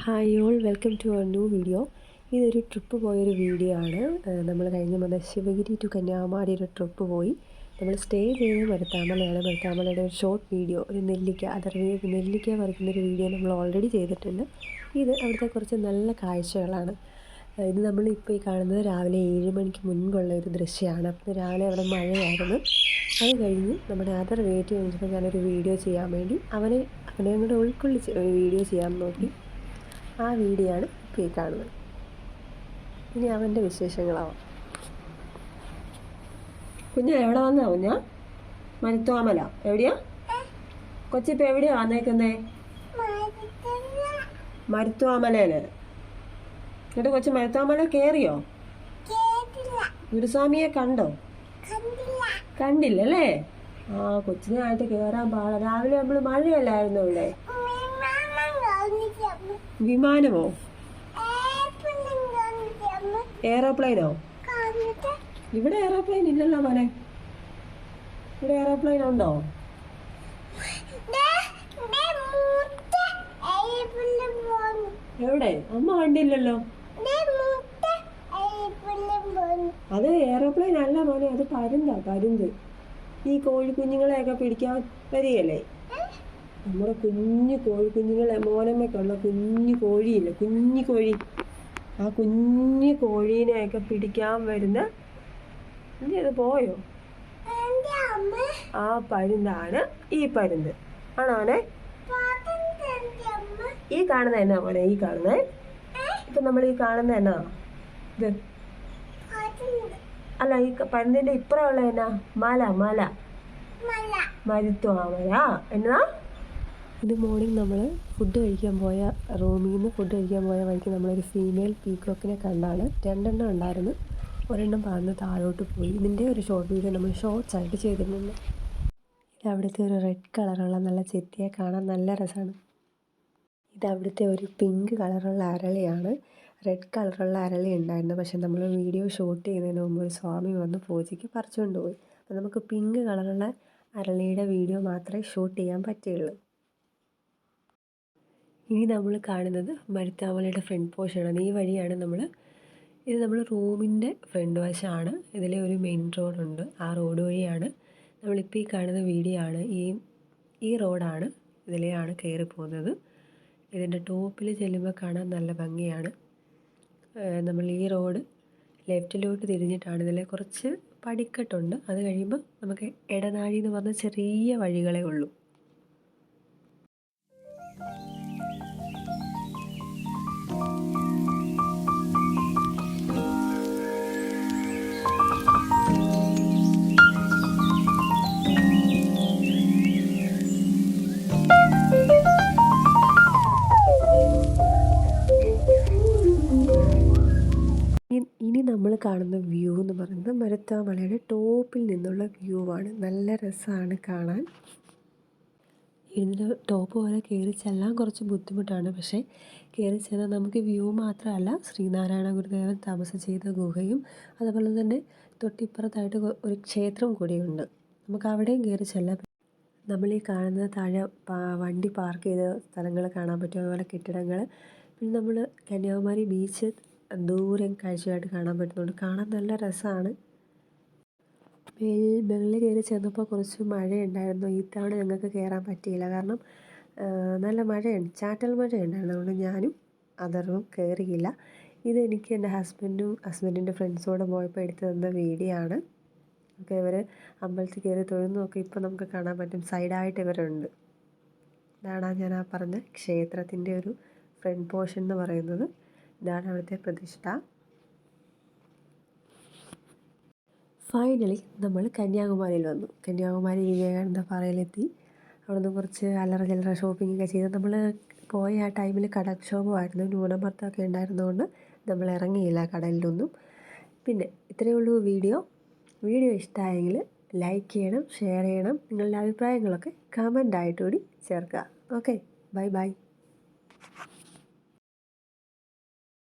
Hi all, welcome to our new video. ഇതൊരു trip പോയൊരു video ആണ്. നമ്മൾ കഴിഞ്ഞ വന്ന ശിവഗിരി ടു കന്യാകുമാരി ഒരു ട്രിപ്പ് പോയി. നമ്മൾ സ്റ്റേ ചെയ്ത് മരുത്താമലയാണ്. മരുത്താമലയുടെ ഒരു ഷോർട്ട് വീഡിയോ, ഒരു നെല്ലിക്ക പറിക്കുന്നൊരു വീഡിയോ നമ്മൾ ഓൾറെഡി ചെയ്തിട്ടുണ്ട്. ഇത് അവിടുത്തെ കുറച്ച് നല്ല കാഴ്ചകളാണ്. ഇത് നമ്മളിപ്പോൾ ഈ കാണുന്നത് രാവിലെ 7 മണിക്ക് മുൻപുള്ള ഒരു ദൃശ്യമാണ്. അപ്പോൾ രാവിലെ അവിടെ മഴയായിരുന്നു. അത് കഴിഞ്ഞ് നമ്മുടെ അതർ റിലേറ്റീവ് വിളിച്ചപ്പോൾ ഞാനൊരു വീഡിയോ ചെയ്യാൻ വേണ്ടി അവനെ കൂടെ ഉൾക്കൊള്ളിച്ച് ഒരു വീഡിയോ ചെയ്യാൻ നോക്കി. ആ വീഡിയോ ആണ് ഇപ്പോൾ ഈ കാണുന്നത്. ഇനി അവൻ്റെ വിശേഷങ്ങളാവാം. എവിടെ വന്നാ കുഞ്ഞാ? മരുത്വാമല എവിടെയാ? കൊച്ചിപ്പോൾ എവിടെയാ വന്നേക്കുന്നേ? മരുത്വാമലയില്. എന്നിട്ട് കൊച്ചു മരുത്വാമല കയറിയോ? ഗുരുസ്വാമിയെ കണ്ടോ? കണ്ടില്ലല്ലേ? കൊച്ചിനായിട്ട് കയറാൻ പാടാ. രാവിലെ നമ്മൾ മഴയല്ലായിരുന്നു ഇവിടെ. വിമാനമോ? എയറോപ്ലെയിനോ? ഇവിടെ എയറോപ്ലെയിൻ ഇല്ലല്ലോ മോനെ. ഇവിടെ എയറോപ്ലെയിൻ ഉണ്ടോ? എവിടെ? അമ്മ കണ്ടില്ലല്ലോ. അത് എയറോപ്ലെയിൻ അല്ല മോനെ, അത് പരുന്ത്. ഈ കോഴിക്കുഞ്ഞുങ്ങളെയൊക്കെ പിടിക്കാൻ വരികയല്ലേ? നമ്മുടെ കുഞ്ഞു കോഴിക്കുഞ്ഞുങ്ങളെ, മോനമ്മയ്ക്കുള്ള കുഞ്ഞു കോഴിയില്ല, കുഞ്ഞു കോഴി. ആ കുഞ്ഞു കോഴീനെയൊക്കെ പിടിക്കാൻ വരുന്ന. ഇനി അത് പോയോ? ആ പരുന്താണ് ഈ പരുന്ത്. ആണോനെ? ഈ കാണുന്ന എന്നാ മോനെ? ഈ കാണുന്നേ ഇപ്പൊ നമ്മൾ ഈ കാണുന്ന എന്നാ? ഇത് അല്ല, ഈ പരുന്തിന്റെ ഇപ്പുറമുള്ള എന്നാ? മല മരുത്വാമല എന്നാ? ഇത് മോർണിംഗ് നമ്മൾ ഫുഡ് കഴിക്കാൻ പോയ വഴിക്ക് നമ്മളൊരു ഫീമെയിൽ പീക്കോക്കിനെ കണ്ടാണ്. 2 എണ്ണം ഉണ്ടായിരുന്നു. ഒരെണ്ണം പറന്ന് താഴോട്ട് പോയി. ഇതിൻ്റെ ഒരു ഷോർട്ട് വീഡിയോ നമ്മൾ ഷോർട്സ് ആയിട്ട് ചെയ്തിട്ടുണ്ട്. ഇത് അവിടുത്തെ ഒരു റെഡ് കളറുള്ള നല്ല ചെത്തിയെ കാണാൻ നല്ല രസമാണ്. ഇത് അവിടുത്തെ ഒരു പിങ്ക് കളറുള്ള അരളിയാണ്. റെഡ് കളറുള്ള അരളി ഉണ്ടായിരുന്നു. പക്ഷെ നമ്മൾ വീഡിയോ ഷൂട്ട് ചെയ്യുന്നതിന് മുമ്പ് ഒരു സ്വാമി വന്ന് പൂജയ്ക്ക് പറിച്ചുകൊണ്ട് പോയി. അപ്പോൾ നമുക്ക് പിങ്ക് കളറുള്ള അരളിയുടെ വീഡിയോ മാത്രമേ ഷൂട്ട് ചെയ്യാൻ പറ്റുള്ളൂ. ഇനി നമ്മൾ കാണുന്നത് മരുത്താമലയുടെ ഫ്രണ്ട് പോർഷനാണ്. ഈ വഴിയാണ് ഇത് നമ്മൾ റൂമിൻ്റെ ഫ്രണ്ട് വശമാണ്. ഇതിലെ ഒരു മെയിൻ റോഡുണ്ട്. ആ റോഡ് വഴിയാണ് നമ്മളിപ്പോൾ ഈ കാണുന്ന വീഡിയോ ആണ്. ഈ റോഡാണ്, ഇതിലെയാണ് കയറി പോകുന്നത്. ഇതിൻ്റെ ടോപ്പിൽ ചെല്ലുമ്പോൾ കാണാൻ നല്ല ഭംഗിയാണ്. നമ്മൾ ഈ റോഡ് ലെഫ്റ്റിലോട്ട് തിരിഞ്ഞിട്ടാണ്. ഇതിലെ കുറച്ച് പടിക്കെട്ടുണ്ട്. അത് കഴിയുമ്പോൾ നമുക്ക് ഇടനാഴി എന്ന് പറഞ്ഞ ചെറിയ വഴികളേ ഉള്ളൂ. ഇനി നമ്മൾ കാണുന്ന വ്യൂ എന്ന് പറയുന്നത് മരുത്വാമലയുടെ ടോപ്പിൽ നിന്നുള്ള വ്യൂ ആണ്. നല്ല രസമാണ് കാണാൻ. ഇതിൻ്റെ ടോപ്പ് പോലെ കയറി ചെല്ലാൻ കുറച്ച് ബുദ്ധിമുട്ടാണ്. പക്ഷേ കയറി ചെന്നാൽ നമുക്ക് വ്യൂ മാത്രമല്ല, ശ്രീനാരായണ ഗുരുദേവൻ തപസ് ചെയ്ത ഗുഹയും അതുപോലെ തന്നെ തൊട്ടിപ്പുറത്തായിട്ട് ഒരു ക്ഷേത്രം കൂടിയുണ്ട്. നമുക്ക് അവിടെയും കയറി ചെല്ലാം. നമ്മൾ ഈ കാണുന്ന താഴെ വണ്ടി പാർക്ക് ചെയ്ത സ്ഥലങ്ങൾ കാണാൻ പറ്റും. അതുപോലെ കെട്ടിടങ്ങൾ. പിന്നെ നമ്മൾ കന്യാകുമാരി ബീച്ച് ദൂരം കാഴ്ചയായിട്ട് കാണാൻ പറ്റുന്നുണ്ട്. കാണാൻ നല്ല രസമാണ്. മുകളിൽ കയറി ചെന്നപ്പോൾ കുറച്ച് മഴയുണ്ടായിരുന്നു. ഇത്തവണ ഞങ്ങൾക്ക് കയറാൻ പറ്റിയില്ല. കാരണം നല്ല മഴയുണ്ട്, ചാറ്റൽ മഴയുണ്ടായിരുന്നു. അതുകൊണ്ട് ഞാനും അതറും കയറിയില്ല. ഇതെനിക്ക് എൻ്റെ ഹസ്ബൻഡിൻ്റെ ഫ്രണ്ട്സോടെ പോയപ്പോൾ എടുത്തു തന്ന വീഡിയോ ആണ്. ഒക്കെ ഇവർ അമ്പലത്തിൽ കയറി തൊഴുന്ന് നോക്കി. ഇപ്പോൾ നമുക്ക് കാണാൻ പറ്റും, സൈഡായിട്ട് ഇവരുണ്ട്. ഇതാണ് ഞാൻ പറഞ്ഞ ക്ഷേത്രത്തിൻ്റെ ഒരു ഫ്രണ്ട് പോർഷൻ എന്ന് പറയുന്നത്. ഇതാണ് അവിടുത്തെ പ്രതിഷ്ഠ. ഫൈനലി നമ്മൾ കന്യാകുമാരിയിൽ വന്നു. കന്യാകുമാരി വിവേകാനന്ദ പാറയിലെത്തി. അവിടുന്ന് കുറച്ച് അല്ലറ ഷോപ്പിങ്ങൊക്കെ ചെയ്ത് നമ്മൾ പോയ ആ ടൈമിൽ കടൽക്ഷോഭമായിരുന്നു. ന്യൂനമർദ്ദമൊക്കെ ഉണ്ടായിരുന്നതുകൊണ്ട് നമ്മൾ ഇറങ്ങിയില്ല കടലിലൊന്നും. പിന്നെ ഇത്രയേ ഉള്ളൂ വീഡിയോ ഇഷ്ടമായെങ്കിൽ ലൈക്ക് ചെയ്യണം, ഷെയർ ചെയ്യണം. നിങ്ങളുടെ അഭിപ്രായങ്ങളൊക്കെ കമൻ്റായിട്ട് കൂടി ചേർക്കുക. Okay, by.